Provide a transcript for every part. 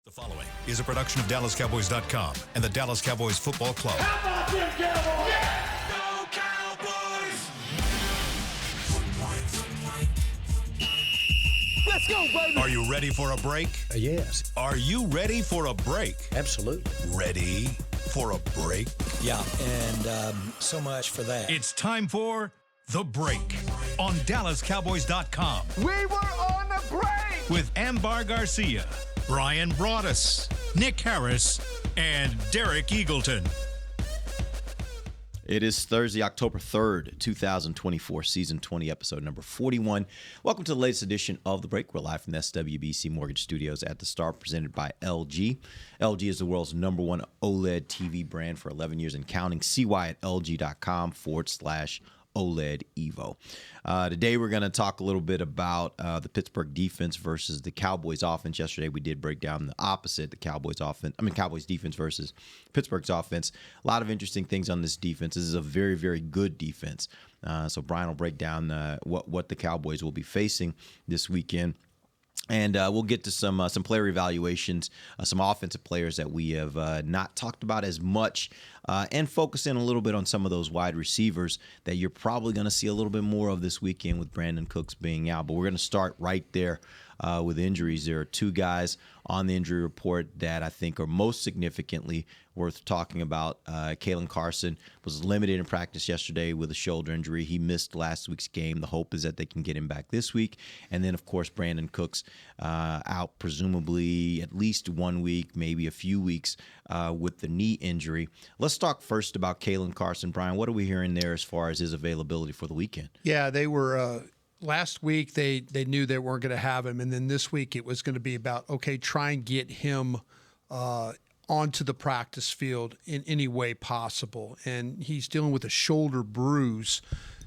The following is a production of DallasCowboys.com and the Dallas Cowboys Football Club. How about them Cowboys? Yeah! Go Cowboys! Let's go, baby! Are you ready for a break? Yes. Are you ready for a break? Absolutely. Ready for a break? Yeah, and so much for that. It's time for The Break on DallasCowboys.com. We were on the break! With Ambar Garcia, Bryan Broaddus, Nick Harris, and Derek Eagleton. It is Thursday, October 3rd, 2024, Season 20, Episode number 41. Welcome to the latest edition of The Break. We're live from the SWBC Mortgage Studios at the Star, presented by LG. LG is the world's #1 OLED TV brand for 11 years and counting. See why at LG.com/OLED Evo. Today we're going to talk a little bit about the Pittsburgh defense versus the Cowboys offense. Yesterday we did break down the opposite, the Cowboys defense versus Pittsburgh's offense. A lot of interesting things on this defense. This is a very, very good defense. So Bryan will break down what the Cowboys will be facing this weekend. And we'll get to some player evaluations, some offensive players that we have not talked about as much, and focus in a little bit on some of those wide receivers that you're probably going to see a little bit more of this weekend with Brandon Cooks being out. But we're going to start right there with injuries. There are two guys on the injury report that I think are most significantly worth talking about. Kalen Carson was limited in practice yesterday with a shoulder injury. He missed last week's game. The hope is that they can get him back this week. And then, of course, Brandon Cooks out presumably at least 1 week, maybe a few weeks with the knee injury. Let's talk first about Kalen Carson. Bryan, what are we hearing there as far as his availability for the weekend? Yeah, they were last week they knew they weren't going to have him, and then this week it was going to be about, okay, try and get him onto the practice field in any way possible. And he's dealing with a shoulder bruise.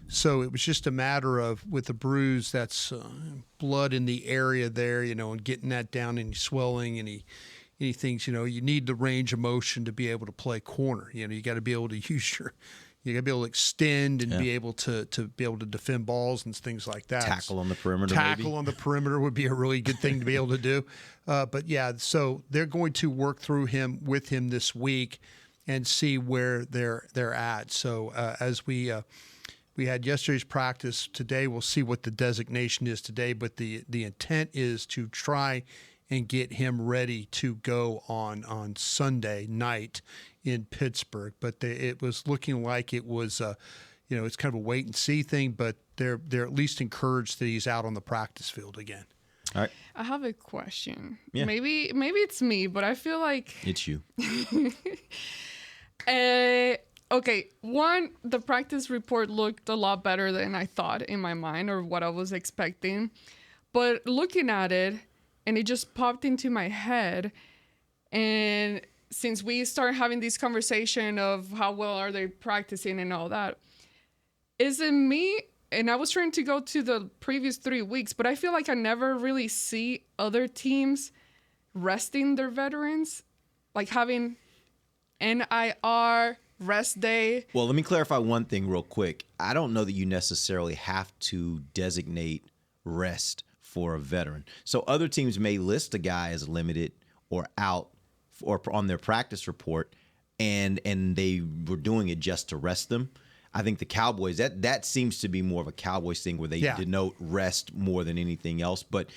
So it was just a matter of, with the bruise, that's blood in the area there, and getting that down, and swelling, and he thinks, you need the range of motion to be able to play corner. You got to be able to use you got to be able to extend and be able to be able to defend balls and things like that. Tackle on the perimeter, Tackle on the perimeter would be a really good thing to be able to do. But yeah, so they're going to work through him with him this week and see where they're at. So as we had yesterday's practice, today we'll see what the designation is today. But the intent is to try and get him ready to go on Sunday night in Pittsburgh. But it was looking like it was, it's kind of a wait and see thing. But they're at least encouraged that he's out on the practice field again. All right. I have a question. Yeah. Maybe it's me, but I feel like It's you. Okay, one, the practice report looked a lot better than I thought in my mind or what I was expecting. But looking at it, and it just popped into my head, and since we started having this conversation of how well are they practicing and all that, is it me? And I was trying to go to the previous 3 weeks, but I feel like I never really see other teams resting their veterans, like having NIR, rest day. Well, let me clarify one thing real quick. I don't know that you necessarily have to designate rest for a veteran. So other teams may list a guy as limited or out or on their practice report, and they were doing it just to rest them. I think the Cowboys, that seems to be more of a Cowboys thing where they denote rest more than anything else. But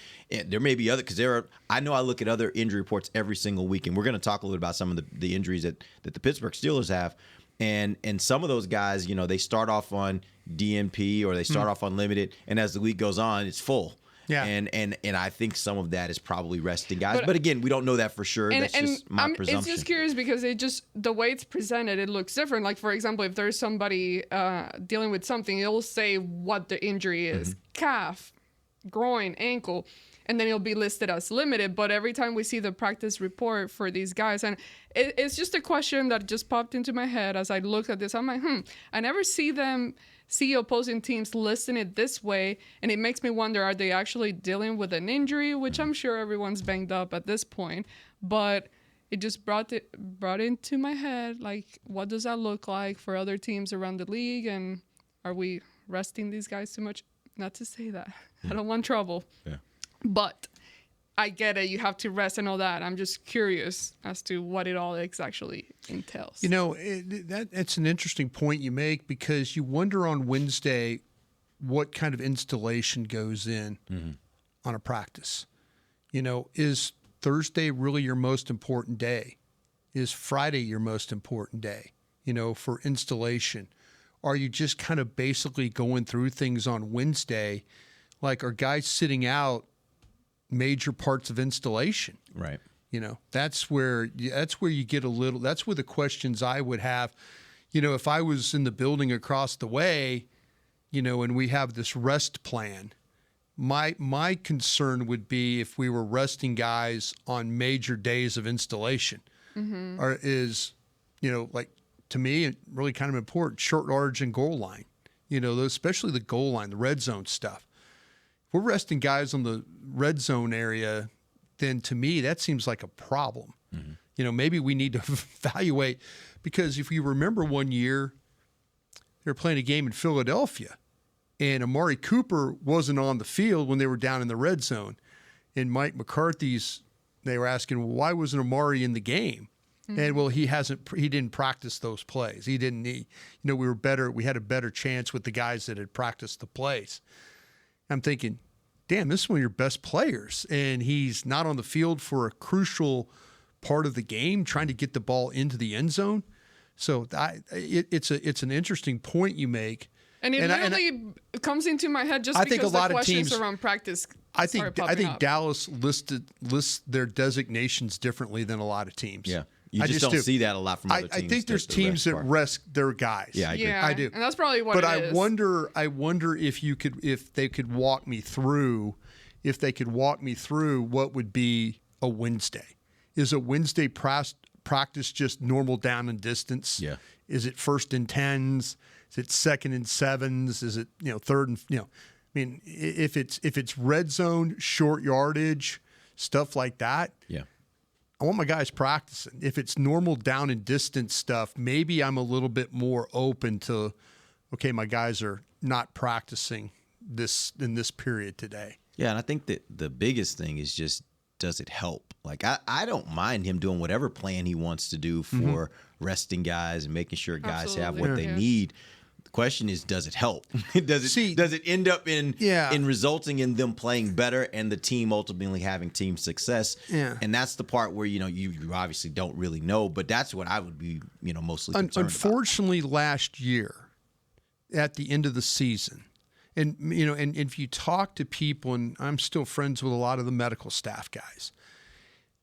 there may be other, because I know I look at other injury reports every single week, and we're going to talk a little bit about some of the injuries that the Pittsburgh Steelers have. And some of those guys, they start off on DNP or they start off on limited, and as the week goes on, it's full. Yeah. And I think some of that is probably resting guys. But again, we don't know that for sure. That's just my presumption. It's just curious because the way it's presented, it looks different. Like, for example, if there's somebody dealing with something, it'll say what the injury is. Calf, groin, ankle. And then it'll be listed as limited. But every time we see the practice report for these guys, and it's just a question that just popped into my head as I looked at this. I'm like, I never see opposing teams listing it this way. And it makes me wonder, are they actually dealing with an injury? Which I'm sure everyone's banged up at this point. But it just brought into my head, like, what does that look like for other teams around the league? And are we resting these guys too much? Not to say that. I don't want trouble. Yeah. But I get it. You have to rest and all that. I'm just curious as to what it all actually entails. You know, that's an interesting point you make, because you wonder on Wednesday what kind of installation goes in on a practice. You know, is Thursday really your most important day? Is Friday your most important day, you know, for installation? Are you just kind of basically going through things on Wednesday? Like, are guys sitting out major parts of installation? Right. You know, that's where you get a little, that's where the questions I would have. You know, if I was in the building across the way, you know, and we have this rest plan, my concern would be if we were resting guys on major days of installation, or is, you know, like, to me, it really kind of important, short yardage and goal line, you know, those, especially the goal line, the red zone stuff. If we're resting guys on the red zone area, then to me, that seems like a problem. You know, maybe we need to evaluate, because if you remember one year, they were playing a game in Philadelphia, and Amari Cooper wasn't on the field when they were down in the red zone. And Mike McCarthy's, they were asking, well, why wasn't Amari in the game? And well, he didn't practice those plays. He didn't need, you know, we had a better chance with the guys that had practiced the plays. I'm thinking, damn, this is one of your best players, and he's not on the field for a crucial part of the game, trying to get the ball into the end zone. So it's an interesting point you make. And it literally comes into my head just because the questions around practice. I think Dallas lists their designations differently than a lot of teams. Yeah. You just don't see that a lot from other teams. I think there's teams that rest their guys. Yeah, I agree. Yeah, I do. And that's probably what it is. But I wonder if they could walk me through what would be a Wednesday. Is a Wednesday practice just normal down and distance? Yeah. Is it 1st and 10s? Is it 2nd and 7s? Is it, you know, 3rd and, you know, I mean, if it's red zone, short yardage, stuff like that. Yeah. I want my guys practicing. If it's normal down and distance stuff, maybe I'm a little bit more open to, okay, my guys are not practicing this in this period today. Yeah, and I think that the biggest thing is just, does it help? Like, I don't mind him doing whatever plan he wants to do for resting guys and making sure guys have what they need. The question is, does it help? Does it end up in resulting in them playing better and the team ultimately having team success? Yeah. And that's the part where, you know, you obviously don't really know, but that's what I would be, you know, mostly concerned Unfortunately, last year at the end of the season, and, you know, and if you talk to people, and I'm still friends with a lot of the medical staff guys,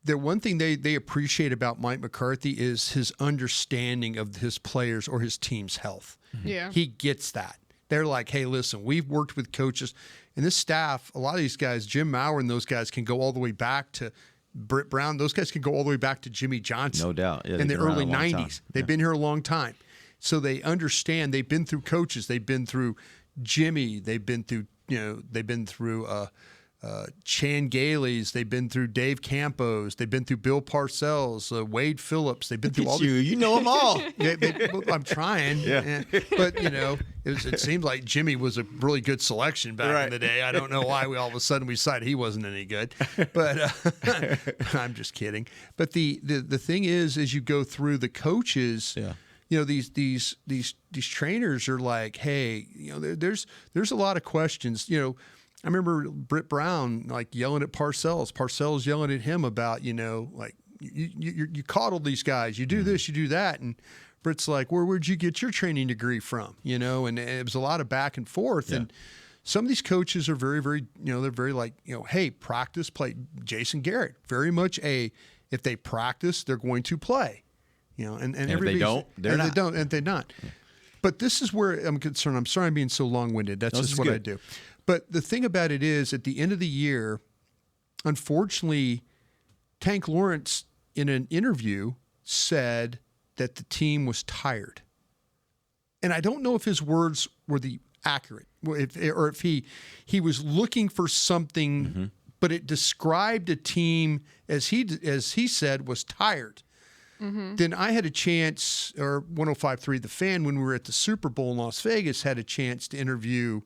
the one thing they appreciate about Mike McCarthy is his understanding of his players or his team's health. Yeah. He gets that. They're like, hey, listen, we've worked with coaches, and this staff, a lot of these guys, Jim Maurer and those guys can go all the way back to Britt Brown. Those guys can go all the way back to Jimmy Johnson. No doubt. Yeah, in the early 90s. Time. They've been here a long time. So they understand. They've been through coaches. They've been through Jimmy. They've been through, Chan Gailey's. They've been through Dave Campos. They've been through Bill Parcells, Wade Phillips. They've been through all these. You know them all. I'm trying. Yeah. But, you know, it seemed like Jimmy was a really good selection back in the day. I don't know why all of a sudden we decided he wasn't any good. But I'm just kidding. But the thing is, as you go through the coaches, you know, these trainers are like, hey, you know, there's a lot of questions. You know, I remember Britt Brown like yelling at Parcells. Parcells yelling at him about, you know, like you coddle these guys. You do this, you do that, and Britt's like, where'd you get your training degree from? You know, and it was a lot of back and forth. And some of these coaches are very, very, you know, they're very like, you know, hey, practice, play. Jason Garrett, very much if they practice, they're going to play. You know, and if they don't, they're not. They don't, and they're not. But this is where I'm concerned. I'm sorry I'm being so long-winded. That's just what I do. But the thing about it is, at the end of the year, unfortunately, Tank Lawrence, in an interview, said that the team was tired. And I don't know if his words were the accurate, or if he was looking for something, but it described a team, as he said, was tired. Then I had a chance, or 105.3 The Fan, when we were at the Super Bowl in Las Vegas, had a chance to interview,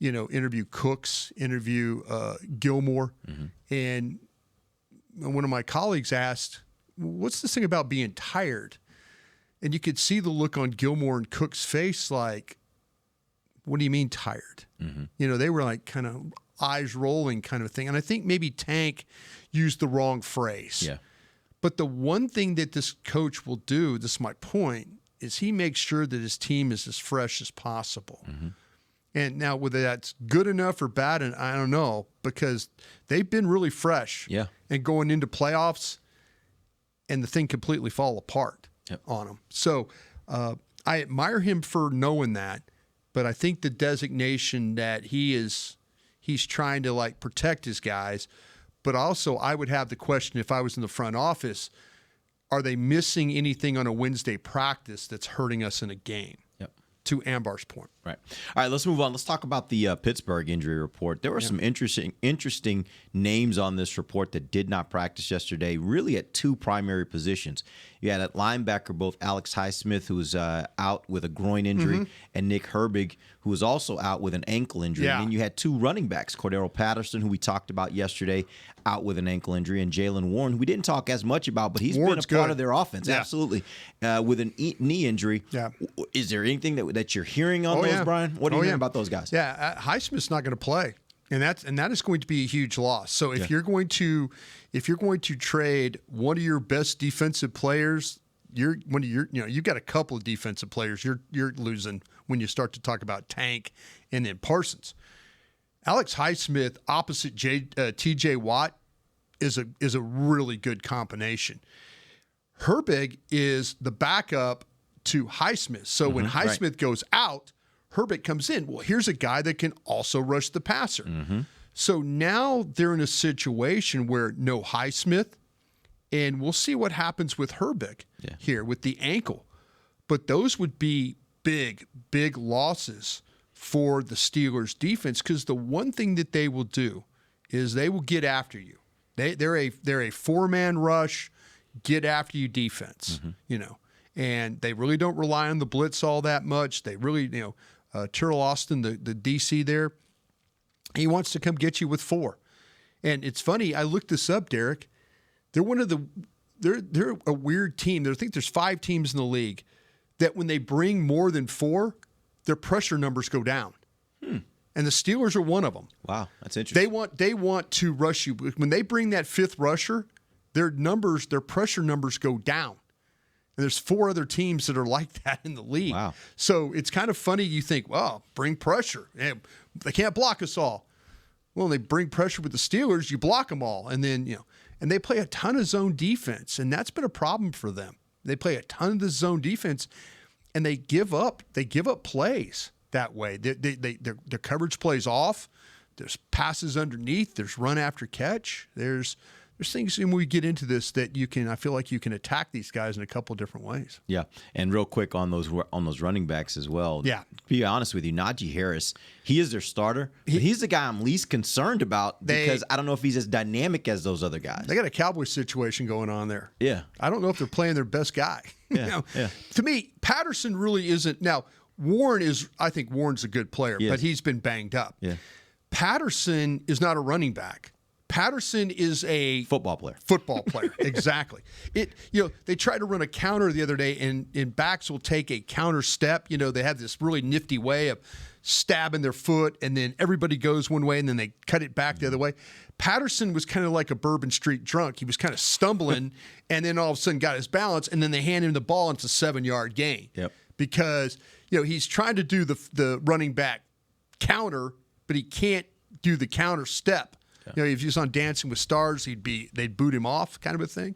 interview Cooks, interview Gilmore, and one of my colleagues asked, "What's this thing about being tired?" And you could see the look on Gilmore and Cook's face, like, "What do you mean tired?" They were like kind of eyes rolling kind of thing. And I think maybe Tank used the wrong phrase. Yeah. But the one thing that this coach will do, this is my point, is he makes sure that his team is as fresh as possible. And now whether that's good enough or bad, and I don't know, because they've been really fresh. Yeah. And going into playoffs, and the thing completely fall apart on them. So I admire him for knowing that, but I think the designation that he's trying to like protect his guys. But also, I would have the question, if I was in the front office, are they missing anything on a Wednesday practice that's hurting us in a game? Yep. To Ambar's point. Right. All right, let's move on. Let's talk about the Pittsburgh injury report. There were some interesting names on this report that did not practice yesterday, really at two primary positions. You had at linebacker both Alex Highsmith, who was out with a groin injury, and Nick Herbig, who was also out with an ankle injury. Yeah. And then you had two running backs, Cordero Patterson, who we talked about yesterday, out with an ankle injury, and Jalen Warren, who we didn't talk as much about, but he's Warren's been a part good. of their offense, absolutely, with an knee injury. Yeah. Is there anything that you're hearing on those, Brian? What are you hearing about those guys? Yeah, Highsmith's not going to play, and that is going to be a huge loss. So if you're going to trade one of your best defensive players, you've got a couple of defensive players you're losing when you start to talk about Tank and then Parsons. Alex Highsmith opposite T.J. Watt is a really good combination. Herbig is the backup to Highsmith. So when Highsmith goes out, Herbig comes in. Well, here's a guy that can also rush the passer. So now they're in a situation where no Highsmith, and we'll see what happens with Herbig here with the ankle. But those would be big, big losses for the Steelers defense, because the one thing that they will do is they will get after you. They're a four-man rush, get after you defense, and they really don't rely on the blitz all that much. They really, Terrell Austin, the DC there, he wants to come get you with four. And it's funny, I looked this up, Derek. They're a weird team. I think there's 5 teams in the league that when they bring more than 4, their pressure numbers go down. And the Steelers are one of them. Wow, that's interesting. They want to rush you. When they bring that 5th rusher, their pressure numbers go down. And there's 4 other teams that are like that in the league. Wow. So it's kind of funny. You think, well, bring pressure. They can't block us all. Well, they bring pressure with the Steelers, you block them all. And then, and they play a ton of zone defense, and that's been a problem for them. They play a ton of the zone defense, and they give up plays that way. Their coverage plays off. There's passes underneath. There's run after catch. There's things when we get into this that I feel like you can attack these guys in a couple of different ways. Yeah, and real quick on those running backs as well. Yeah. To be honest with you, Najee Harris, he is their starter. But he's the guy I'm least concerned about because I don't know if he's as dynamic as those other guys. They got a Cowboys situation going on there. Yeah. I don't know if they're playing their best guy. Yeah. To me, Patterson really isn't. Now, I think Warren's a good player, but he's been banged up. Yeah. Patterson is not a running back. Patterson is a football player. Exactly. They tried to run a counter the other day, and backs will take a counter step. They have this really nifty way of stabbing their foot, and then everybody goes one way, and then they cut it back the other way. Patterson was kind of like a Bourbon Street drunk. He was kind of stumbling, and then all of a sudden got his balance, and then they hand him the ball, and it's a 7-yard gain. Yep. Because he's trying to do the running back counter, but he can't do the counter step. Yeah. If he was on Dancing with Stars, they'd boot him off, kind of a thing.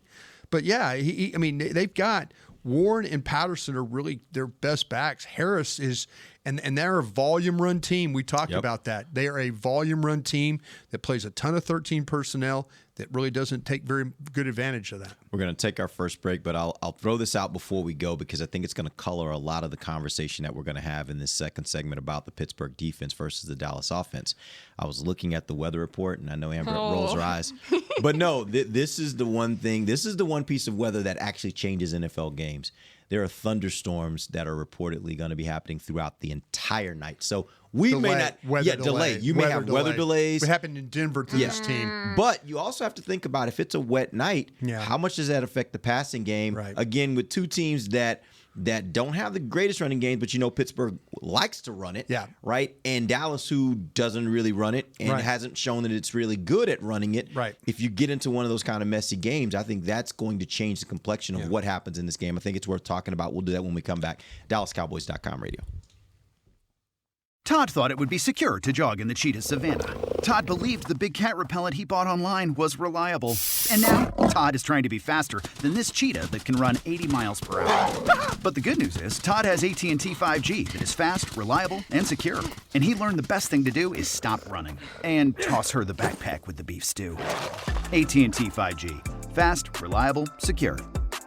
But yeah, they've got Warren and Patterson are really their best backs. Harris is, and they're a volume run team. We talked about that. They are a volume run team that plays a ton of 13 personnel that really doesn't take very good advantage of that. We're going to take our first break, but I'll throw this out before we go because I think it's going to color a lot of the conversation that we're going to have in this second segment about the Pittsburgh defense versus the Dallas offense. I was looking at the weather report, and I know Amber rolls her eyes. But no, this is the one thing. This is the one piece of weather that actually changes NFL games. There are thunderstorms that are reportedly going to be happening throughout the entire night. So We delay, may not. weather delay. You may have weather delays. What happened in Denver to this team? But you also have to think about if it's a wet night, how much does that affect the passing game? Right. Again, with two teams that don't have the greatest running games, but Pittsburgh likes to run it. Yeah. Right. And Dallas, who doesn't really run it and hasn't shown that it's really good at running it. Right. If you get into one of those kind of messy games, I think that's going to change the complexion of what happens in this game. I think it's worth talking about. We'll do that when we come back. DallasCowboys.com radio. Todd thought it would be secure to jog in the cheetah savanna. Todd believed the big cat repellent he bought online was reliable. And now, Todd is trying to be faster than this cheetah that can run 80 miles per hour. But the good news is, Todd has AT&T 5G that is fast, reliable, and secure. And he learned the best thing to do is stop running and toss her the backpack with the beef stew. AT&T 5G. Fast, reliable, secure.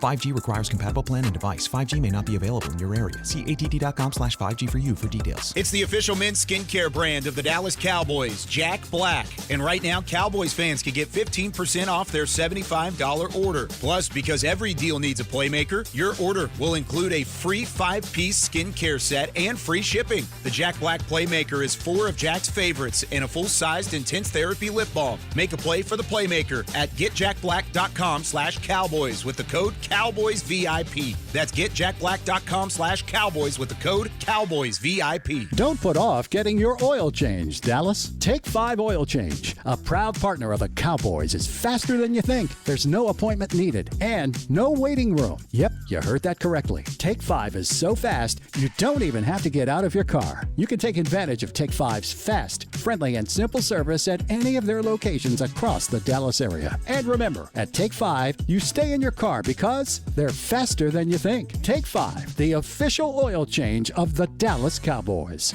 5G requires compatible plan and device. 5G may not be available in your area. See att.com/5G for you for details. It's the official men's skincare brand of the Dallas Cowboys, Jack Black. And right now, Cowboys fans can get 15% off their $75 order. Plus, because every deal needs a playmaker, your order will include a free 5-piece skincare set and free shipping. The Jack Black Playmaker is 4 of Jack's favorites and a full-sized intense therapy lip balm. Make a play for the playmaker at getjackblack.com/Cowboys with the code Cowboys VIP. That's getjackblack.com/Cowboys with the code Cowboys VIP. Don't put off getting your oil change, Dallas. Take 5 Oil Change, a proud partner of the Cowboys, is faster than you think. There's no appointment needed and no waiting room. Yep, you heard that correctly. Take 5 is so fast, you don't even have to get out of your car. You can take advantage of Take 5's fast, friendly, and simple service at any of their locations across the Dallas area. And remember, at Take 5, you stay in your car because they're faster than you think. Take 5, the official oil change of the Dallas Cowboys.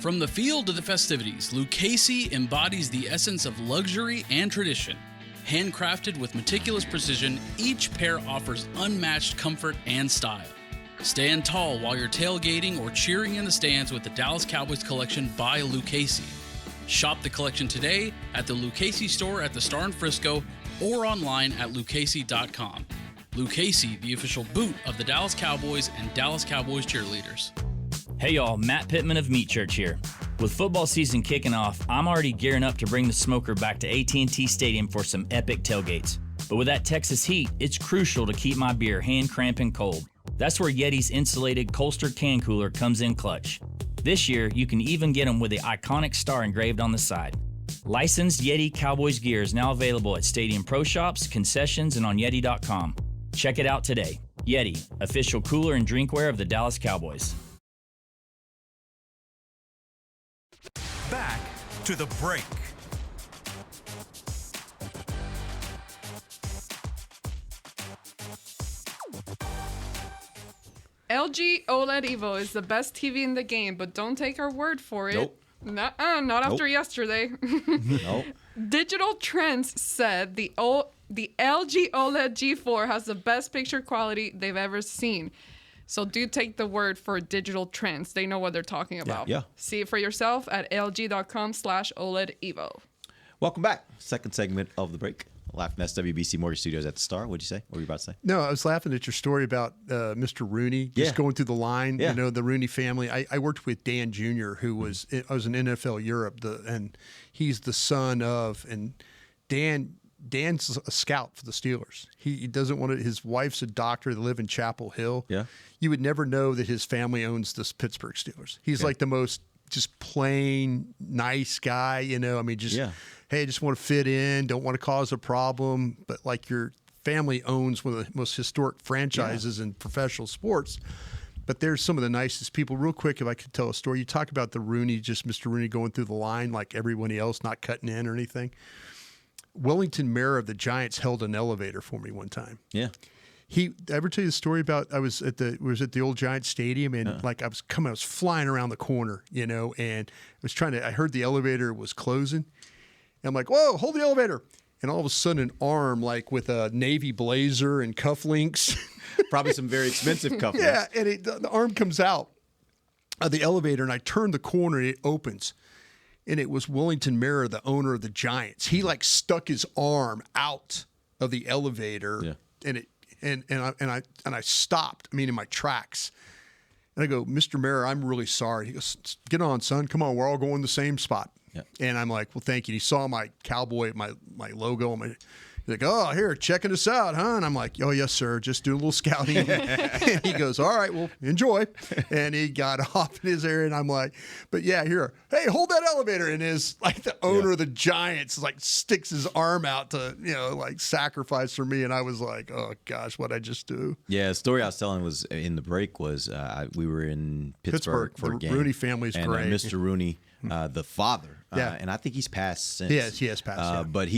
From the field to the festivities, Lucchese embodies the essence of luxury and tradition. Handcrafted with meticulous precision, each pair offers unmatched comfort and style. Stand tall while you're tailgating or cheering in the stands with the Dallas Cowboys collection by Lucchese. Shop the collection today at the Lucchese store at the Star in Frisco or online at lucchese.com. Lucchese, the official boot of the Dallas Cowboys and Dallas Cowboys cheerleaders. Hey y'all, Matt Pittman of Meat Church here. With football season kicking off, I'm already gearing up to bring the smoker back to AT&T Stadium for some epic tailgates. But with that Texas heat, it's crucial to keep my beer hand cramping cold. That's where Yeti's insulated Colster can cooler comes in clutch. This year, you can even get them with the iconic star engraved on the side. Licensed Yeti Cowboys gear is now available at Stadium Pro Shops, concessions, and on Yeti.com. Check it out today. Yeti, official cooler and drinkware of the Dallas Cowboys. Back to the break. LG OLED Evo is the best TV in the game, but don't take our word for it. Nope. Not after yesterday. Nope. Digital Trends said the LG OLED G4 has the best picture quality they've ever seen. So do take the word for Digital Trends. They know what they're talking about. Yeah. See it for yourself at lg.com/OLED Evo. Welcome back. Second segment of the break. Live from SWBC Mortgage Studios at the Star. What'd you say? What were you about to say? No, I was laughing at your story about Mr. Rooney just going through the line. Yeah. You know, the Rooney family. I worked with Dan Jr., who was I was in NFL Europe, and he's the son of, and Dan's a scout for the Steelers. He doesn't want to. His wife's a doctor. They live in Chapel Hill. Yeah, you would never know that his family owns the Pittsburgh Steelers. He's like the most just plain nice guy. You know, I mean, just. Yeah. Hey, I just want to fit in, don't want to cause a problem, but like your family owns one of the most historic franchises in professional sports. But there's some of the nicest people. Real quick, if I could tell a story. You talk about the Rooney, just Mr. Rooney going through the line like everyone else, not cutting in or anything. Wellington Mayor of the Giants held an elevator for me one time. Yeah. I ever tell you the story about I was at the old Giants Stadium and like I was flying around the corner, you know, and I heard the elevator was closing. I'm like, whoa, hold the elevator. And all of a sudden, an arm, like with a navy blazer and cufflinks. Probably some very expensive cufflinks. Yeah, and the arm comes out of the elevator, and I turn the corner, and it opens. And it was Wellington Mayer, the owner of the Giants. He, like, stuck his arm out of the elevator, and I stopped, in my tracks. And I go, Mr. Mayor, I'm really sorry. He goes, get on, son. Come on, we're all going the same spot. Yeah. And I'm like, well, thank you. And he saw my cowboy, my logo, and he's like, oh, here, checking us out, huh? And I'm like, oh, yes, sir, just doing a little scouting. And he goes, all right, well, enjoy. And he got off in his area, and I'm like, but yeah, here, hey, hold that elevator. And the owner of the Giants sticks his arm out to, sacrifice for me. And I was like, oh, gosh, what'd I just do? Yeah, the story I was telling was in the break was we were in Pittsburgh for a game. The Rooney family's and, great. Mr. Rooney, the father. Yeah. And I think he's passed since. Yes, he has passed. Yeah. But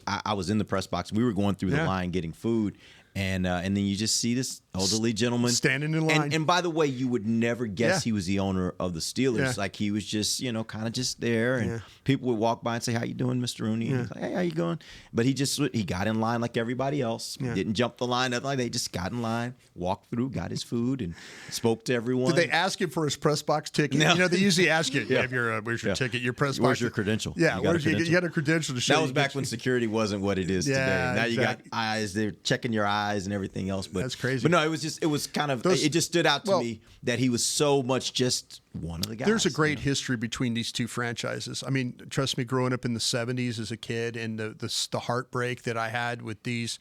I was in the press box. We were going through the line getting food. And then you just see this elderly gentleman standing in line. And by the way, you would never guess he was the owner of the Steelers. Yeah. Like he was just, kind of just there. And people would walk by and say, how you doing, Mr. Rooney? And he's like, hey, how you going? But he got in line like everybody else. Yeah. Didn't jump the line. Nothing like they just got in line, walked through, got his food, and spoke to everyone. Did they ask him for his press box ticket? No. They usually ask you, where's your ticket, your press box? Where's your credential? Yeah, you got a credential to show. That was back when security wasn't what it is today. Now you got eyes. They're checking your eyes and everything else. But that's crazy. But no, it was kind of, it just stood out to me that he was so much just one of the guys. There's a great history between these two franchises. I mean, trust me, growing up in the 70s as a kid and the heartbreak that I had with these,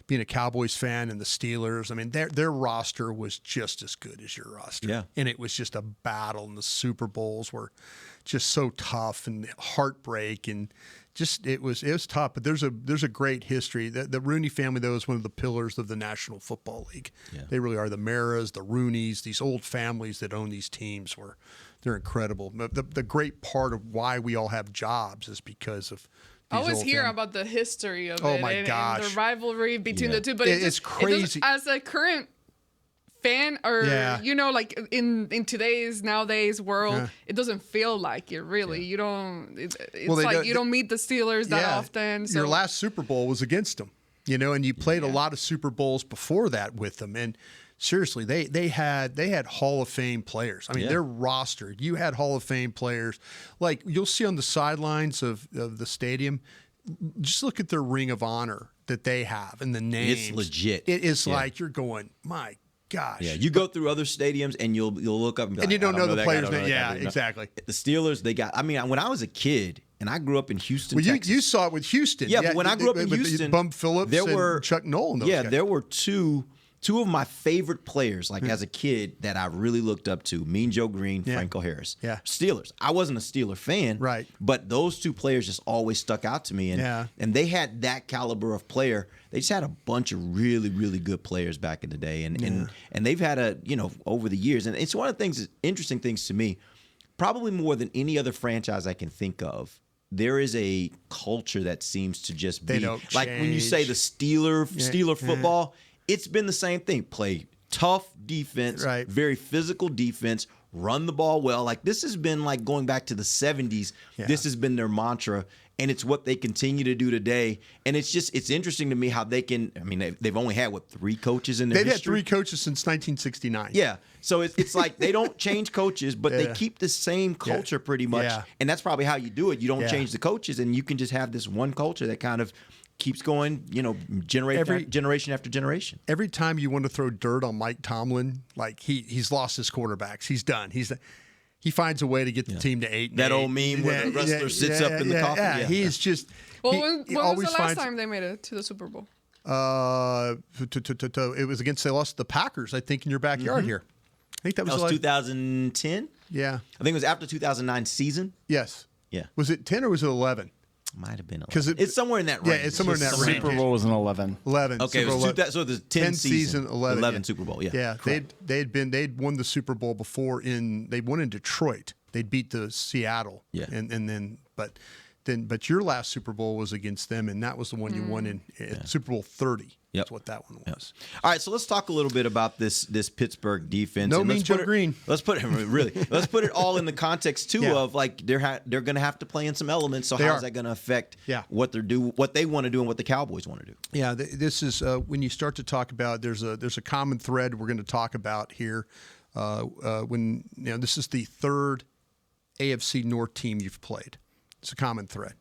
being a Cowboys fan and the Steelers, I mean, their roster was just as good as your roster. Yeah. And it was just a battle, and the Super Bowls were just so tough, and heartbreak, and just it was tough. But there's a great history. The Rooney family, though, is one of the pillars of the National Football League. Yeah. They really are. The Maras, the Rooneys, these old families that own these teams they're incredible. The great part of why we all have jobs is because of I always hear about the history of oh it my and gosh. the rivalry between the two, but it's crazy. As a current fan, or like in nowadays world, it doesn't feel like it really. You don't. It's like you don't meet the Steelers that often. So. Your last Super Bowl was against them, and you played a lot of Super Bowls before that with them, and. Seriously, they had Hall of Fame players. I mean, their roster. You had Hall of Fame players, like you'll see on the sidelines of the stadium. Just look at their Ring of Honor that they have and the names. It's legit. It is like you're going, my gosh. Yeah, you go through other stadiums and you'll look up and be like, you don't know the players' name. Yeah, exactly. The Steelers, they got. I mean, when I was a kid. And I grew up in Houston, well, Texas. You saw it with Houston. Yeah, but when I grew up in Houston, Bum Phillips and Chuck Noll. Guys. There were two of my favorite players, like as a kid, that I really looked up to: Mean Joe Green, Franco Harris. Yeah, Steelers. I wasn't a Steeler fan, right? But those two players just always stuck out to me, and they had that caliber of player. They just had a bunch of really, really good players back in the day, and they've had over the years, and it's one of the things, interesting things to me, probably more than any other franchise I can think of. There is a culture that seems to just be like when you say the Steeler football. It's been the same thing. Play tough defense, very physical defense, run the ball well. Like this has been like going back to the 70s. Yeah. This has been their mantra, and it's what they continue to do today. And it's interesting to me how they can. I mean, they've only had 3 coaches in their history? They've had 3 coaches since 1969. Yeah. So it's like they don't change coaches, but they keep the same culture pretty much. Yeah. And that's probably how you do it. You don't change the coaches, and you can just have this one culture that kind of keeps going, generation after generation. Every time you want to throw dirt on Mike Tomlin, like he's lost his quarterbacks. He's done. He finds a way to get the team to 8. That old meme where the wrestler sits up in the coffin. Yeah, he's just. Well, when was the last time they made it to the Super Bowl? It was they lost the Packers, I think, in your backyard here. I think that was 2010. Yeah, I think it was after 2009 season. Yes. Yeah. Was it 10 or was it 11? Might have been 11. It's somewhere in that range. Yeah, it's somewhere in that range. Super Bowl was an 11. 11. Okay, so the 10 season 11 Super Bowl. Yeah. Yeah, they'd won the Super Bowl before they won in Detroit. They'd beat the Seattle. Yeah. But your last Super Bowl was against them, and that was the one you won in Super Bowl 30. Yep. That's what that one was. Yep. All right, so let's talk a little bit about this Pittsburgh defense. No Mean Joe Green. Let's put it all in the context too of like they're going to have to play in some elements. So how is that going to affect what they want to do and what the Cowboys want to do? Yeah, this is when you start to talk about there's a common thread we're going to talk about here. When this is the 3rd AFC North team you've played. It's a common thread,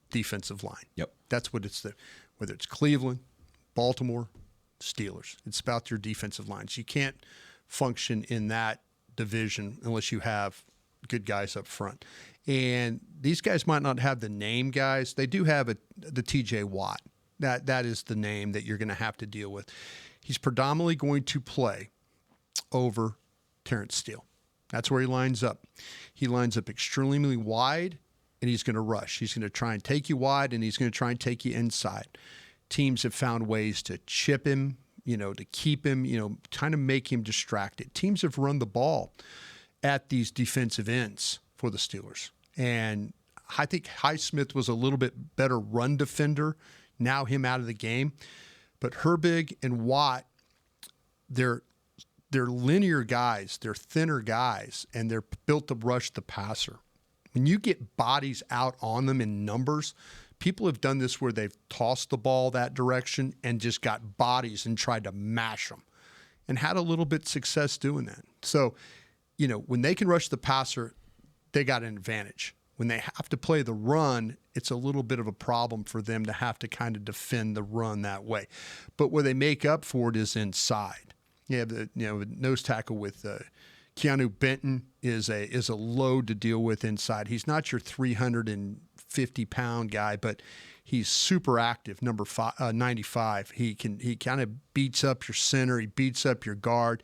defensive line. Yep, that's what it's whether it's Cleveland, Baltimore, Steelers. It's about your defensive lines. You can't function in that division unless you have good guys up front. And these guys might not have the name guys. They do have the TJ Watt. That is the name that you're going to have to deal with. He's predominantly going to play over Terrence Steele. That's where he lines up. He lines up extremely wide, and he's going to rush. He's going to try and take you wide, and he's going to try and take you inside. Teams have found ways to chip him, to keep him, kind of make him distracted. Teams have run the ball at these defensive ends for the Steelers. And I think Highsmith was a little bit better run defender. Now him out of the game. But Herbig and Watt, they're linear guys. They're thinner guys, and they're built to rush the passer. When you get bodies out on them in numbers, people have done this where they've tossed the ball that direction and just got bodies and tried to mash them and had a little bit of success doing that. So, when they can rush the passer, they got an advantage. When they have to play the run, it's a little bit of a problem for them to have to kind of defend the run that way. But where they make up for it is inside. You have the nose tackle with Keanu Benton is a load to deal with inside. He's not your 350-pound guy, but he's super active. Number 95. He kind of beats up your center. He beats up your guard.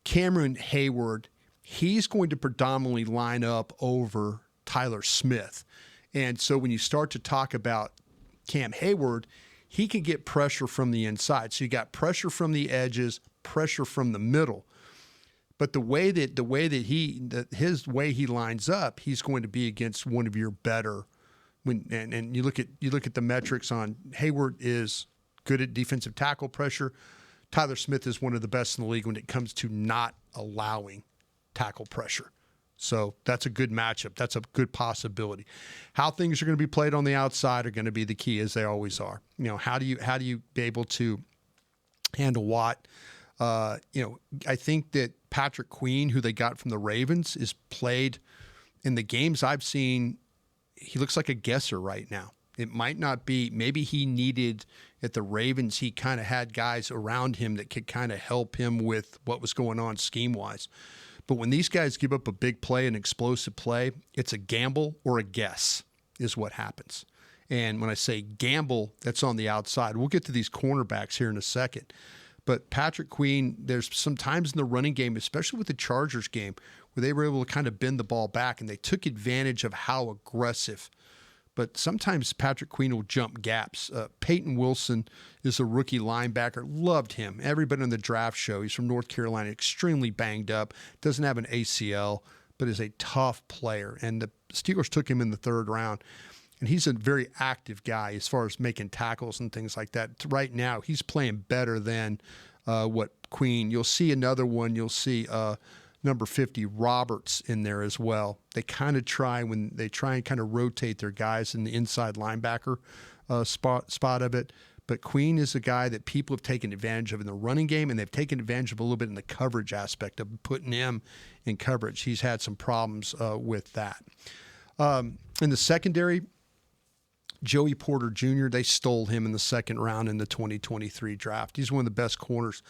Cameron Hayward, he's going to predominantly line up over Tyler Smith. And so when you start to talk about Cam Hayward, he can get pressure from the inside. So you got pressure from the edges, pressure from the middle. But his way he lines up, he's going to be against one of your better. And you look at the metrics on Hayward is good at defensive tackle pressure. Tyler Smith is one of the best in the league when it comes to not allowing tackle pressure. So that's a good matchup. That's a good possibility. How things are going to be played on the outside are going to be the key, as they always are. How do you be able to handle Watt? I think that Patrick Queen, who they got from the Ravens, is played in the games I've seen. He looks like a guesser right now. It might not be. Maybe he needed at the Ravens. He kind of had guys around him that could kind of help him with what was going on scheme wise. But when these guys give up a big play, an explosive play, it's a gamble or a guess is what happens. And when I say gamble, that's on the outside. We'll get to these cornerbacks here in a second. But Patrick Queen, there's some times in the running game, especially with the Chargers game, where they were able to kind of bend the ball back and they took advantage of how aggressive. But sometimes Patrick Queen will jump gaps. Peyton Wilson is a rookie linebacker. Loved him. Everybody on the draft show. He's from North Carolina, extremely banged up. Doesn't have an ACL, but is a tough player. And the Steelers took him in the third round. And he's a very active guy as far as making tackles and things like that. Right now, he's playing better than what Queen. You'll see another one. You'll see number 50, Roberts, in there as well. They kind of try and kind of rotate their guys in the inside linebacker spot of it. But Queen is a guy that people have taken advantage of in the running game, and they've taken advantage of a little bit in the coverage aspect of putting him in coverage. He's had some problems with that. In the secondary, Joey Porter Jr., they stole him in the second round in the 2023 draft. He's one of the best corners.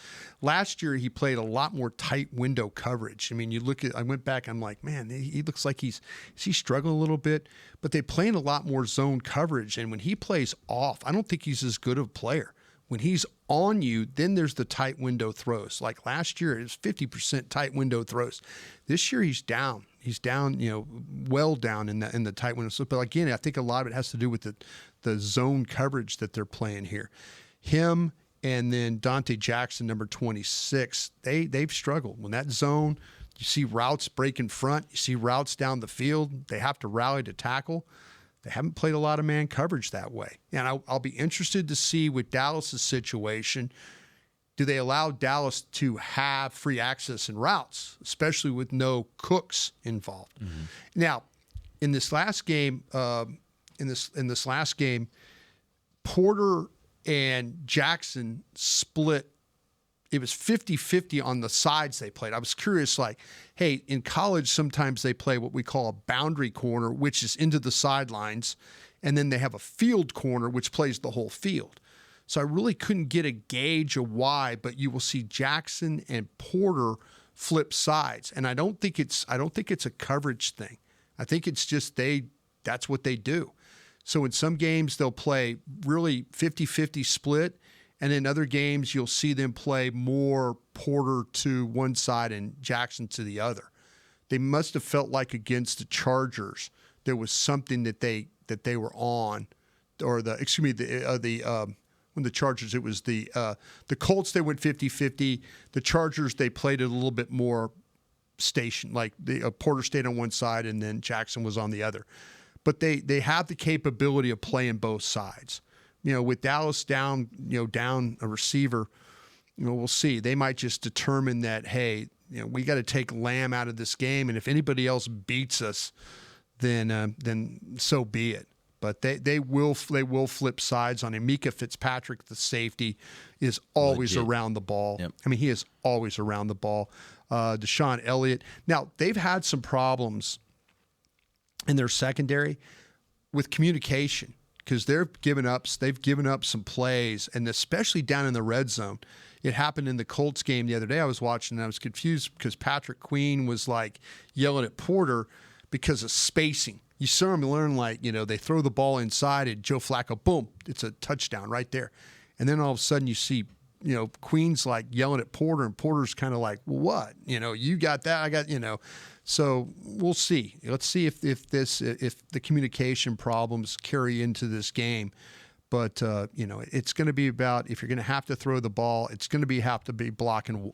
Last year, he played a lot more tight window coverage. I mean, I went back, I'm like, man, he looks like he's struggling a little bit, but they play in a lot more zone coverage. And when he plays off, I don't think he's as good of a player. When he's on you, then there's the tight window throws. Like last year, it was 50% tight window throws. This year, he's down. He's down, well down in the tight window. So, but again, I think a lot of it has to do with the zone coverage that they're playing here. Him and then Dante Jackson, number 26, they've struggled. When that zone, you see routes break in front, you see routes down the field, they have to rally to tackle. They haven't played a lot of man coverage that way. And I'll be interested to see with Dallas' situation, do they allow Dallas to have free access and routes, especially with no cooks involved? Mm-hmm. Now, in this last game, Porter and Jackson split. It was 50-50 on the sides they played. I was curious, like, hey, in college, sometimes they play what we call a boundary corner, which is into the sidelines, and then they have a field corner, which plays the whole field. So I really couldn't get a gauge of why, but you will see Jackson and Porter flip sides, and I don't think it's a coverage thing. I think it's just that's what they do. So in some games they'll play really 50-50 split, and in other games you'll see them play more Porter to one side and Jackson to the other. They must have felt like against the Chargers there was something that they were on, or when the Chargers, it was the Colts, they went 50-50. The Chargers, they played it a little bit more station, like Porter stayed on one side and then Jackson was on the other. But they have the capability of playing both sides. With Dallas down a receiver, we'll see. They might just determine that, hey, we got to take Lamb out of this game, and if anybody else beats us, then so be it. But they will flip sides on him. Mika Fitzpatrick, the safety, is always around the ball. Yep. I mean, he is always around the ball. Deshaun Elliott. Now, they've had some problems in their secondary with communication because they've given up some plays, and especially down in the red zone. It happened in the Colts game the other day I was watching, and I was confused because Patrick Queen was like yelling at Porter because of spacing. You saw him learn, they throw the ball inside and Joe Flacco, boom, it's a touchdown right there. And then all of a sudden you see, Queen's like yelling at Porter, and Porter's kind of like, well, what? You got that, I got, So we'll see. Let's see if the communication problems carry into this game. But, it's going to be about, if you're going to have to throw the ball, it's going to have to be blocking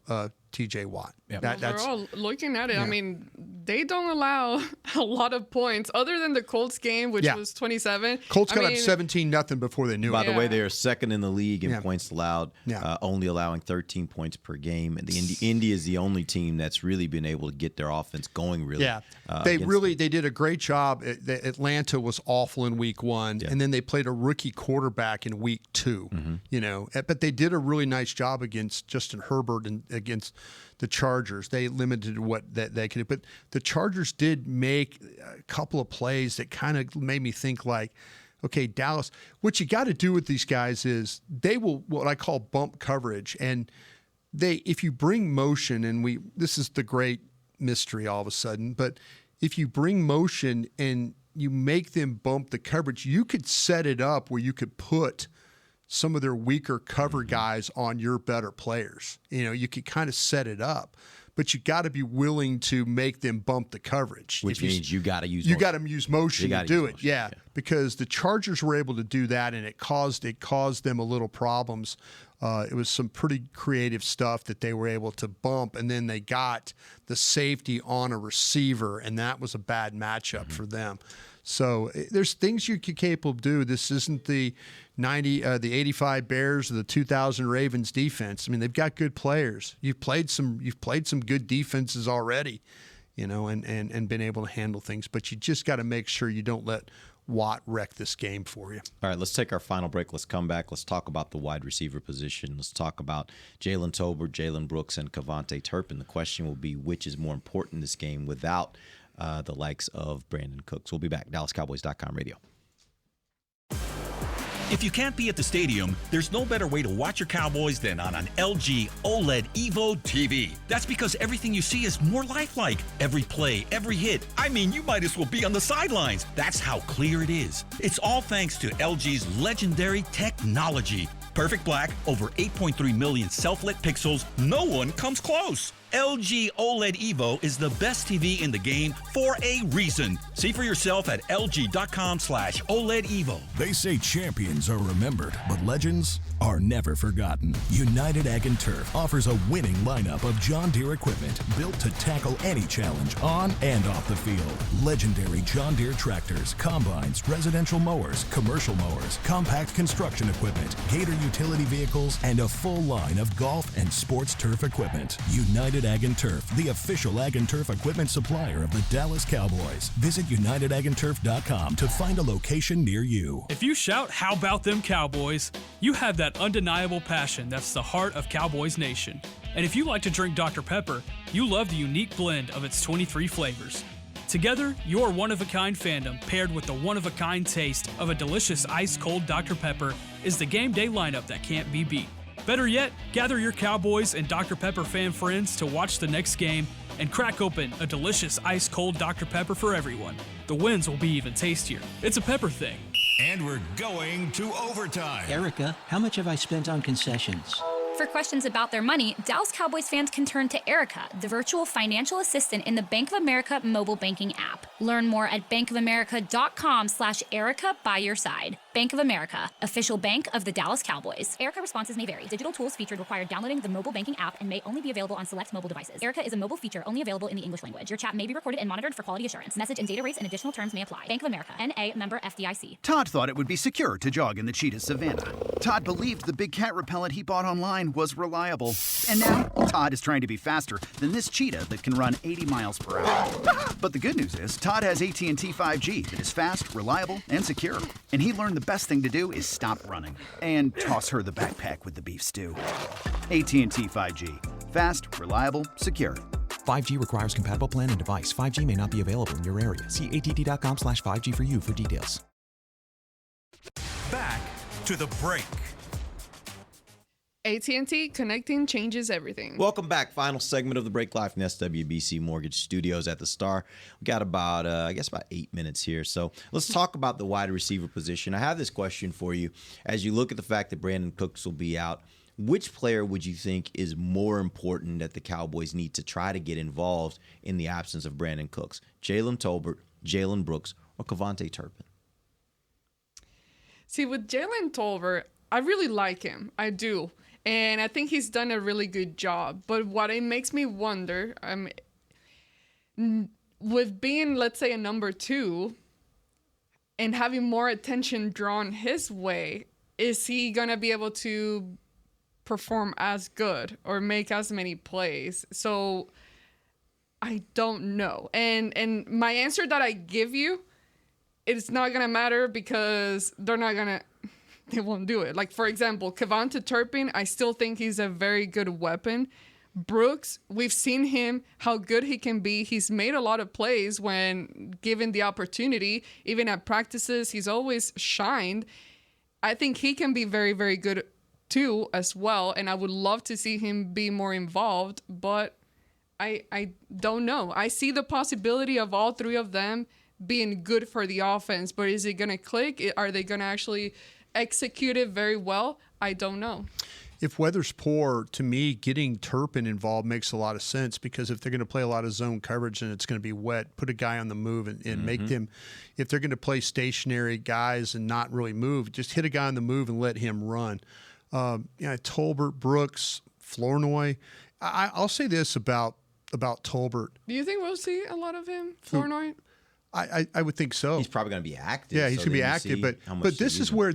TJ Watt. Yep. We're all looking at it. Yeah. I mean, they don't allow a lot of points other than the Colts game, which was 27. Colts got up 17-0 before they knew it. By the way, they are second in the league in Yeah. points allowed, Yeah. only allowing 13 points per game. And Indy is the only team that's really been able to get their offense going. Really, Yeah, they did a great job. Atlanta was awful in week 1, and then they played a rookie quarterback in week 2. But they did a really nice job against Justin Herbert and against the Chargers. They limited what they could do. But the Chargers did make a couple of plays that kind of made me think like, okay, Dallas, what you got to do with these guys is they will, what I call bump coverage. And if you bring motion, and this is the great mystery all of a sudden, but if you bring motion and you make them bump the coverage, you could set it up where you could put some of their weaker cover guys on your better players. You could kind of set it up, but you got to be willing to make them bump the coverage. Which means you got to use motion to do it. Yeah, because the Chargers were able to do that, and it caused them a little problems. It was some pretty creative stuff that they were able to bump, and then they got the safety on a receiver, and that was a bad matchup for them. So there's things you're capable of do. This isn't the 85 Bears or the 2000 Ravens defense. I mean, they've got good players. You've played some good defenses already, and been able to handle things. But you just got to make sure you don't let Watt wreck this game for you. All right, let's take our final break. Let's come back. Let's talk about the wide receiver position. Let's talk about Jalen Tolbert, Jalen Brooks, and Kevontae Turpin. The question will be, which is more important in this game without the likes of Brandon Cooks. We'll be back. DallasCowboys.com radio. If you can't be at the stadium, there's no better way to watch your Cowboys than on an LG OLED Evo TV. That's because everything you see is more lifelike. Every play, every hit. I mean, you might as well be on the sidelines. That's how clear it is. It's all thanks to LG's legendary technology. Perfect black, over 8.3 million self-lit pixels. No one comes close. LG OLED Evo is the best TV in the game for a reason. See for yourself at lg.com/OLED Evo. They say champions are remembered, but legends are never forgotten. United Ag & Turf offers a winning lineup of John Deere equipment built to tackle any challenge on and off the field. Legendary John Deere tractors, combines, residential mowers, commercial mowers, compact construction equipment, Gator utility vehicles, and a full line of golf and sports turf equipment. United Ag & Turf, the official Ag & Turf equipment supplier of the Dallas Cowboys. Visit UnitedAgAndTurf.com to find a location near you. If you shout, "How about them Cowboys?" you have that undeniable passion that's the heart of Cowboys Nation. And if you like to drink Dr. Pepper, you love the unique blend of its 23 flavors. Together, your one-of-a-kind fandom paired with the one-of-a-kind taste of a delicious ice-cold Dr. Pepper is the game day lineup that can't be beat. Better yet, gather your Cowboys and Dr. Pepper fan friends to watch the next game and crack open a delicious ice-cold Dr. Pepper for everyone. The wins will be even tastier. It's a Pepper thing. And we're going to overtime. Erica, how much have I spent on concessions? For questions about their money, Dallas Cowboys fans can turn to Erica, the virtual financial assistant in the Bank of America mobile banking app. Learn more at bankofamerica.com/Erica by your side. Bank of America, official bank of the Dallas Cowboys. Erica responses may vary. Digital tools featured require downloading the mobile banking app and may only be available on select mobile devices. Erica is a mobile feature only available in the English language. Your chat may be recorded and monitored for quality assurance. Message and data rates and additional terms may apply. Bank of America, N.A., member FDIC. Todd thought it would be secure to jog in the cheetah savanna. Todd believed the big cat repellent he bought online was reliable. And now, Todd is trying to be faster than this cheetah that can run 80 miles per hour. But the good news is, Todd has AT&T 5G that is fast, reliable, and secure. And he learned the best thing to do is stop running and toss her the backpack with the beef stew. AT&T 5G. Fast, reliable, secure. 5G requires compatible plan and device. 5G may not be available in your area. See att.com/5G for you for details. Back to the break. AT&T, connecting changes everything. Welcome back. Final segment of the break, live from SWBC Mortgage Studios at the Star. We got about, about 8 minutes here. So let's talk about the wide receiver position. I have this question for you. As you look at the fact that Brandon Cooks will be out, which player would you think is more important that the Cowboys need to try to get involved in the absence of Brandon Cooks? Jalen Tolbert, Jalen Brooks, or Kevontae Turpin? See, with Jalen Tolbert, I really like him. I do. And I think he's done a really good job. But what it makes me wonder, with being, let's say, a number 2 and having more attention drawn his way, is he going to be able to perform as good or make as many plays? So I don't know. And my answer that I give you, it's not going to matter because they won't do it. Like, for example, Kevontae Turpin, I still think he's a very good weapon. Brooks, we've seen him, how good he can be. He's made a lot of plays when given the opportunity. Even at practices, he's always shined. I think he can be very, very good too as well. And I would love to see him be more involved, but I don't know. I see the possibility of all 3 of them being good for the offense, but is it going to click? Are they going to actually execute it very well? I don't know. If weather's poor, to me, getting Turpin involved makes a lot of sense, because if they're going to play a lot of zone coverage and it's going to be wet, put a guy on the move and make them, if they're going to play stationary guys and not really move, just hit a guy on the move and let him run. Tolbert, Brooks, Flournoy. I'll say this about Tolbert. Do you think we'll see a lot of him, Flournoy? I would think so. He's probably going to be active. Yeah, he's so going to be active, but this is where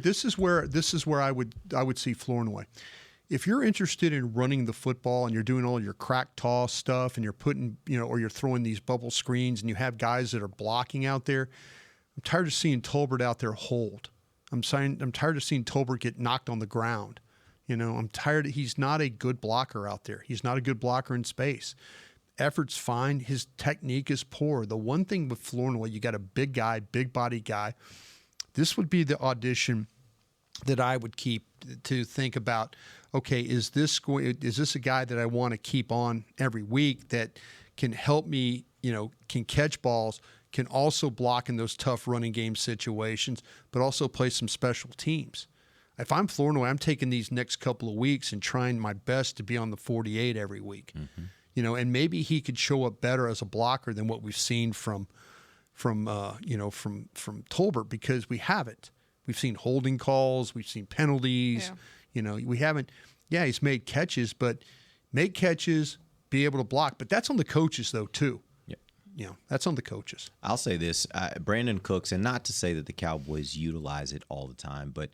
I would see Flournoy. If you're interested in running the football and you're doing all your crack toss stuff and you're putting, or you're throwing these bubble screens and you have guys that are blocking out there, I'm tired of seeing Tolbert out there hold. I'm tired of seeing Tolbert get knocked on the ground. I'm tired. He's not a good blocker out there. He's not a good blocker in space. Effort's fine. His technique is poor. The one thing with Flournoy, you got a big guy, big body guy. This would be the audition that I would keep to think about. Okay, is this a guy that I want to keep on every week that can help me, can catch balls, can also block in those tough running game situations, but also play some special teams? If I'm Flournoy, I'm taking these next couple of weeks and trying my best to be on the 48 every week. And maybe he could show up better as a blocker than what we've seen from Tolbert, because we haven't. We've seen holding calls, we've seen penalties. Yeah. We haven't. Yeah, he's made catches, but make catches, be able to block. But that's on the coaches, though, too. That's on the coaches. I'll say this, Brandon Cooks, and not to say that the Cowboys utilize it all the time, but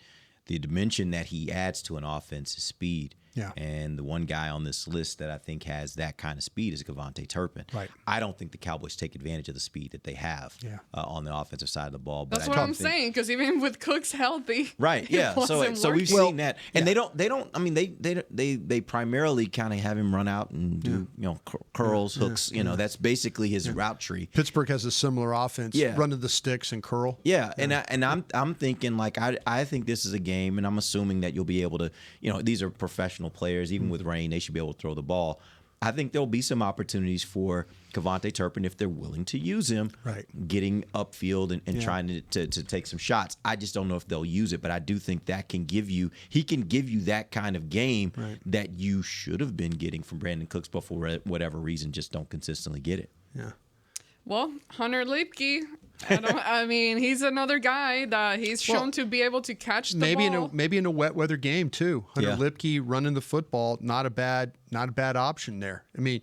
the dimension that he adds to an offense is speed. Yeah. And the one guy on this list that I think has that kind of speed is Kevontae Turpin. Right. I don't think the Cowboys take advantage of the speed that they have on the offensive side of the ball. But that's what I'm saying, because even with Cooks healthy, right? Yeah. So we've seen that, and they don't. I mean, they primarily kind of have him run out and do curls, hooks. That's basically his route tree. Pittsburgh has a similar offense. Yeah. Run to the sticks and curl. Yeah. And I'm thinking, like, I think this is a game, and I'm assuming that you'll be able to. These are professional professional players. Even with rain, they should be able to throw the ball. I think there'll be some opportunities for Kevontae Turpin if they're willing to use him, getting upfield and trying to take some shots. I just don't know if they'll use it, but I do think that he can give you that kind of game that you should have been getting from Brandon Cooks, but for whatever reason, just don't consistently get it. Yeah. Well, Hunter Lipke, I mean, he's another guy that he's shown to be able to catch the ball. Maybe in a wet weather game too. Hunter Lipke running the football, not a bad option there. I mean,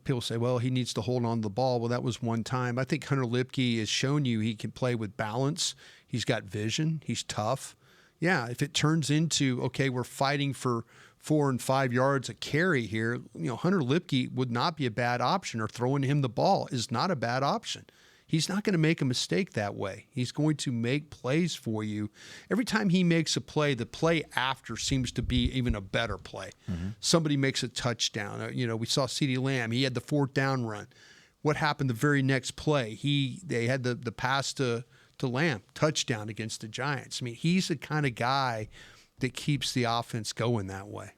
people say, well, he needs to hold on to the ball. Well, that was one time. I think Hunter Lipke has shown you he can play with balance. He's got vision. He's tough. Yeah, if it turns into, okay, we're fighting for 4 and 5 yards a carry here, Hunter Lipke would not be a bad option, or throwing him the ball is not a bad option. He's not going to make a mistake that way. He's going to make plays for you. Every time he makes a play, the play after seems to be even a better play. Somebody makes a touchdown. We saw CeeDee Lamb. He had the 4th down run. What happened the very next play? They had the pass to Lamb, touchdown against the Giants. I mean, he's the kind of guy that keeps the offense going that way.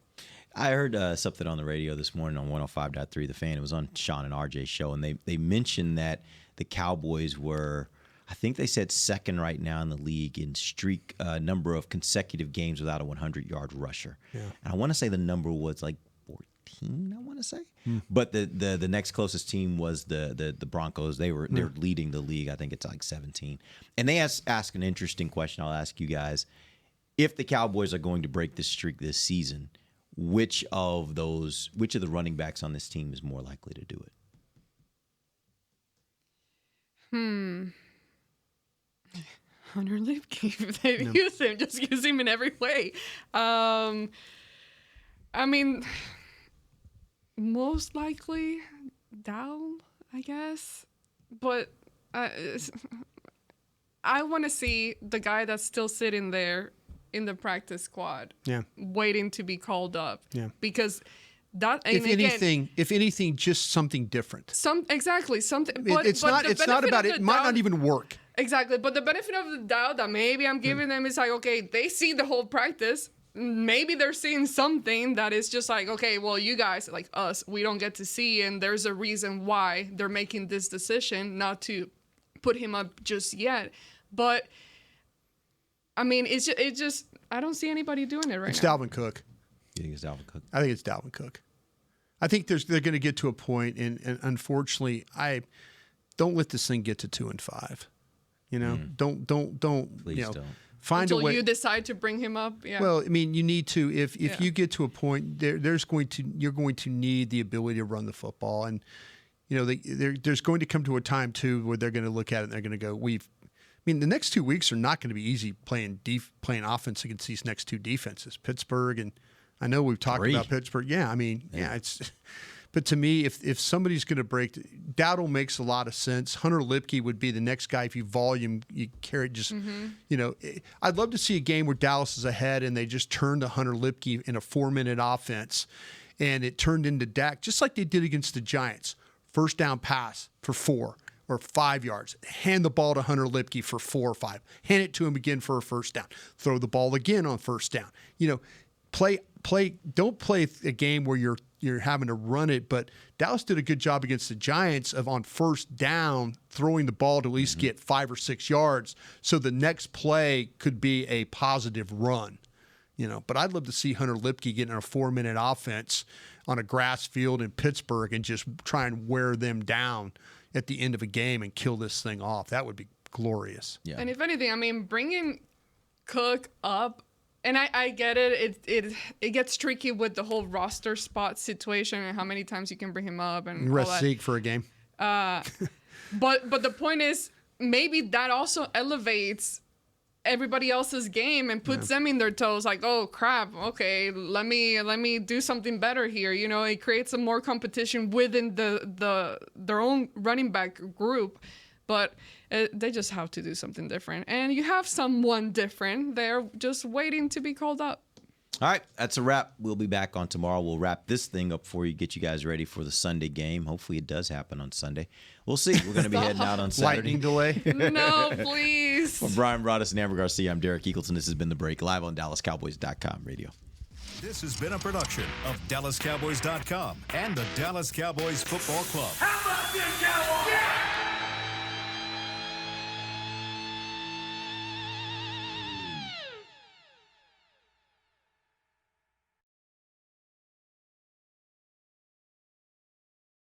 I heard something on the radio this morning on 105.3 The Fan. It was on Sean and RJ's show, and they mentioned that the Cowboys were, I think they said, second right now in the league in streak number of consecutive games without a 100-yard rusher. Yeah. And I want to say the number was like 14, I want to say. But the next closest team was the Broncos. They're leading the league. I think it's like 17. And they ask an interesting question I'll ask you guys. If the Cowboys are going to break this streak this season, which of the running backs on this team is more likely to do it? Hunter Lipke, if they use him, just use him in every way. I mean, most likely Dow, I guess. But I want to see the guy that's still sitting there in the practice squad, waiting to be called up. Yeah. Because that, if anything, just something different. Exactly something. It's not about it. Might not even work. Exactly, but the benefit of the doubt that maybe I'm giving them is like, okay, they see the whole practice. Maybe they're seeing something that is just like, okay, well, you guys, like us, we don't get to see, and there's a reason why they're making this decision not to put him up just yet. But I mean, it's just I don't see anybody doing it right now. It's Dalvin Cook. You think it's Dalvin Cook? I think it's Dalvin Cook. I think they're going to get to a point, and unfortunately, I don't let this thing get to 2-5. Don't. Please don't. Find until a way. You decide to bring him up. Yeah. Well, I mean, you need to. If you get to a point, you're going to need the ability to run the football, and there's going to come to a time too where they're going to look at it and they're going to go, the next 2 weeks are not going to be easy playing offense against these next two defenses, Pittsburgh, and I know we've talked about Pittsburgh. Yeah, it's. But to me, if somebody's going to break, Dowdle makes a lot of sense. Hunter Lipke would be the next guy if you carry I'd love to see a game where Dallas is ahead and they just turn to Hunter Lipke in a 4-minute offense, and it turned into Dak just like they did against the Giants. First down pass for 4 or 5 yards. Hand the ball to Hunter Lipke for 4 or 5. Hand it to him again for a first down. Throw the ball again on first down. Don't play a game where you're having to run it, but Dallas did a good job against the Giants of on first down throwing the ball to at least get 5 or 6 yards so the next play could be a positive run. But I'd love to see Hunter Lipke get in a 4-minute offense on a grass field in Pittsburgh and just try and wear them down at the end of a game and kill this thing off. That would be glorious. Yeah. And if anything, bringing Cook up, and I get it. It gets tricky with the whole roster spot situation and how many times you can bring him up and rest all that. Zeke for a game. But the point is, maybe that also elevates everybody else's game and puts them in their toes. Like, oh crap, okay, let me do something better here. It creates some more competition within their own running back group. But they just have to do something different. And you have someone different. They're just waiting to be called up. All right, that's a wrap. We'll be back on tomorrow. We'll wrap this thing up for you, get you guys ready for the Sunday game. Hopefully it does happen on Sunday. We'll see. We're going to be heading out on Saturday. Lightning delay. No, please. From Bryan, Broaddus, and Amber Garcia, I'm Derek Eagleton. This has been The Break, live on DallasCowboys.com radio. This has been a production of DallasCowboys.com and the Dallas Cowboys Football Club. How about this, Cowboys?